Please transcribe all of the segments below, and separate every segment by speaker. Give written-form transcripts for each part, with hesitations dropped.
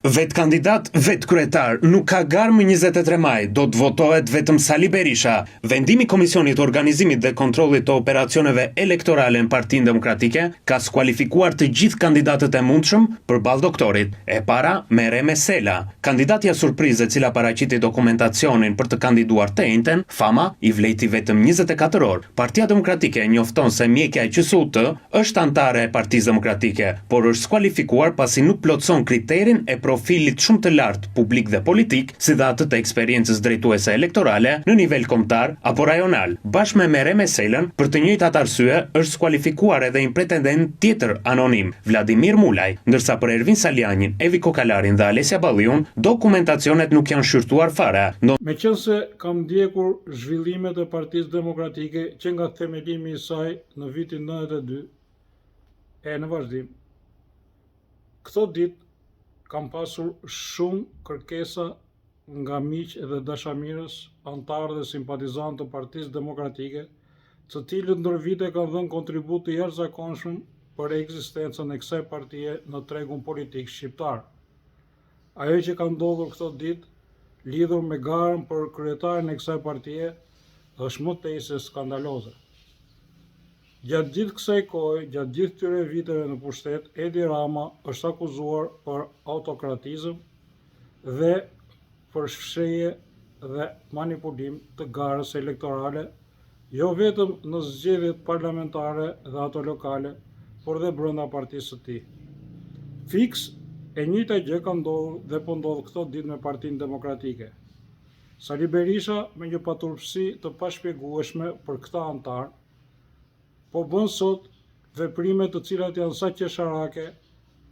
Speaker 1: Vet kandidat, vet kryetar, nuk ka garë më 23 maj, do të votohet vetëm Sali Berisha. Vendimi i Komisionit të Organizimit dhe Kontrollit të Operacioneve Elektorale në Partinë Demokratike ka skualifikuar të gjithë kandidatët e mundshëm përballë doktorit. E para merre me Sela, kandidatja surprizë e cila paraqiti dokumentacionin për të kandiduar të njëjtën, Fama i vlejti vetëm 24 orë. Partia Demokratike njofton se mjekja e QSUT është antare e Partisë Demokratike, por është skualifikuar pasi nuk plotëson kriterin e profilit shumë të lartë publik dhe politik, si dhe atë të eksperiencës drejtuese elektorale në nivel kombëtar apo rajonal. Bashkë me Mereme Selën, për të njëjtat arsye është skualifikuar edhe një pretendent tjetër anonim, Vladimir Mulaj, ndërsa për Ervin Salianin, Evi Kokalarin dhe Alesja Balliun, dokumentacionet nuk janë shqyrtuar fare.
Speaker 2: Meqense kam ndjekur zhvillimet e Partisë Demokratike që nga themelimi i saj në vitin 92 e në vazhdim, këto ditë kam pasur shumë kërkesa nga miq dhe dashamirës, antarë dhe simpatizantë të Partisë Demokratike, të cilët ndër vite kanë dhënë kontribut të jashtëzakonshëm për ekzistencën e kësaj partie në tregun politik shqiptar. Ajo që ka ndodhur këto ditë lidhur me garën për kryetarin e kësaj partie është më tej se skandaloze. Gjatë gjithë kësaj kohe, gjatë gjithë këtyre viteve në pushtet, Edi Rama është akuzuar për autokratizëm dhe për shfshehje dhe manipulim të garës elektorale, jo vetëm në zgjedhjet parlamentare dhe ato lokale, por dhe brenda partisë së tij. Fiks e njëjta gjë ka ndodhur dhe po ndodh këto ditë me Partinë Demokratike. Sali Berisha me një paturpsi të pashpjegueshme për këta antar, po bën sot veprime të cilat janë sa qesharake,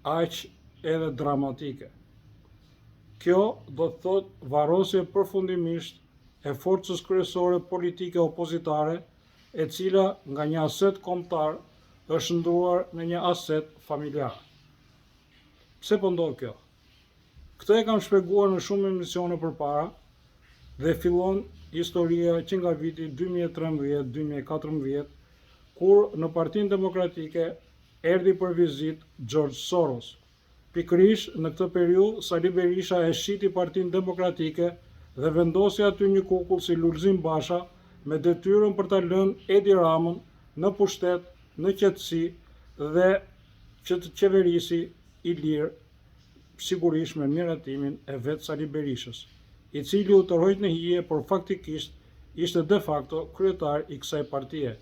Speaker 2: aq edhe dramatike. Kjo do të thotë varrosje përfundimisht e forcës kryesore politike opozitare, e cila nga një aset kombëtar është ndruar në një aset familjar. Pse po ndodh kjo? Këtë e kam shpjeguar në shumë emisione përpara dhe fillon historia që nga viti 2013-2014, kur në Partinë Demokratike erdhi për vizitë George Soros. Pikërisht në këtë periudhë Sali Berisha e shiti Partinë Demokratike dhe vendosi aty një kukull si Lulzim Basha me detyrën për ta lënë Edi Ramën në pushtet, në qetësi dhe që të qeverisi i lirë, sigurisht me miratimin e vetë Sali Berishës, i cili u tërhojt në hije, por faktikisht ishte de facto kryetar i kësaj partie.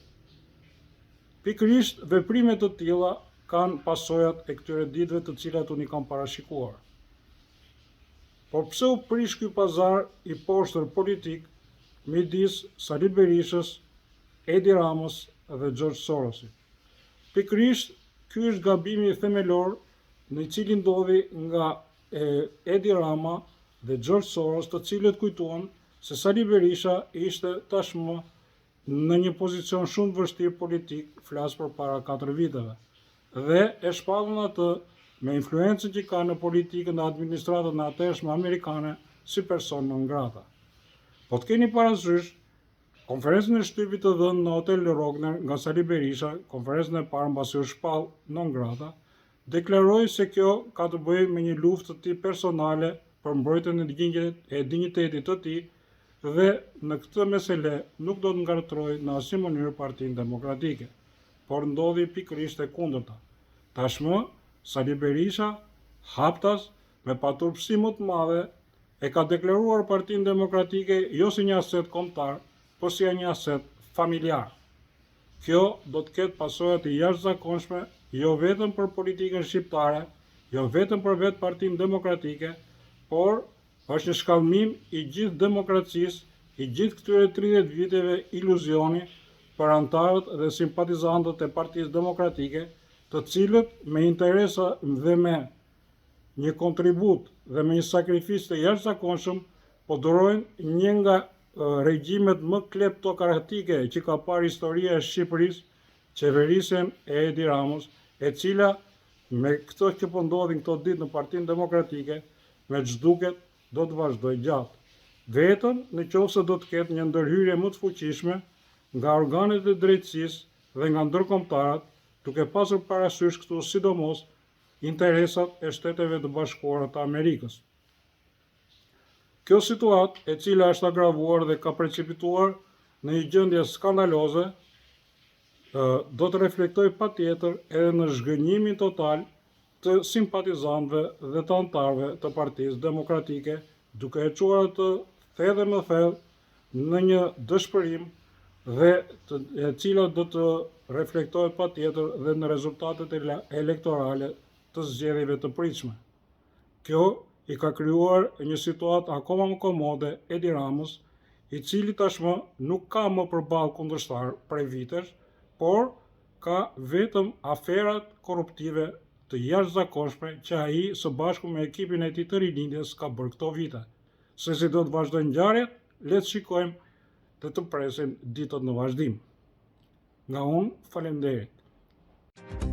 Speaker 2: Pikërisht veprime të tilla kanë pasojat e këtyre ditëve të cilat unë i kam parashikuar. Por pse u prish ky pazar i poshtër politik midis Sali Berishës, Edi Ramës dhe George Sorosit? Pikërisht ky është gabimi themelor në cili ndodhi nga Edi Rama dhe George Soros, të cilët kujtuan se Sali Berisha ishte tashmë në një pozicion shumë të vështirë politik, flas për para 4 viteve, dhe e shpallën atë me influencën që ka në politikën dhe administratën e atërshme amerikane si person non grata. Po të keni parasysh, konferencën e shtypit të dhënë në Hotel Rogner nga Sali Berisha, konferencën e parë mbasi u shpall non grata, deklaroi se kjo ka të bëjë me një luftë të tij personale për mbrojtjen e dinjitetit të tij, dhe në këtë mesele nuk do të ngartroj në asnjë mënyrë Partinë Demokratike, por ndodhi pikërisht e kundërta. Tashmë, Sali Berisha, haptas, me paturpsi më të madhe, e ka deklaruar Partinë Demokratike jo si një aset kombëtar, por si një aset familjar. Kjo do të ketë pasoja të jashtëzakonshme jo vetëm për politikën shqiptare, jo vetëm për vetë Partinë Demokratike, por është një shkallëmim i gjithë demokracisë, i gjithë këtyre 30 viteve iluzioni për antarët dhe simpatizantët e Partisë Demokratike, të cilët me interesa dhe me një kontribut dhe me një sakrifisë të jashtëzakonshëm po durojnë një nga regjimet më kleptokratike që ka parë historia e Shqipërisë, qeverisjen e Edi Ramës, e cila me këto që po ndodhin këto ditë në Partinë Demokratike, me ç'duket do të vazhdoj gjatë. Vetëm në qoftë se do të ketë një ndërhyrje më të fuqishme nga organet e drejtësisë dhe nga ndërkombëtarët, duke pasur parasysh këtu sidomos interesat e Shteteve të Bashkuara të Amerikës. Kjo situatë, e cila është agravuar dhe ka precipituar në një gjendje skandaloze, do të reflektoj patjetër edhe në zhgënjimin total të simpatizantëve dhe të anëtarëve të Partisë Demokratike, duke e çuar atë thellë më thellë në një dëshpërim dhe e cila do të reflektohet patjetër dhe në rezultatet elektorale të zgjedhjeve të pritshme. Kjo i ka krijuar një situatë akoma më komode Edi Ramës, i cili tashmë nuk ka më përballë kundërshtar prej vitesh, por ka vetëm aferat korruptive të jashtëzakonshme që ai së bashku me ekipin e tij të rilindjes ka bërë këto vite. Se si do të vazhdojnë ngjarjet, le të shikojmë dhe të presim ditët në vazhdim. Nga unë, faleminderit.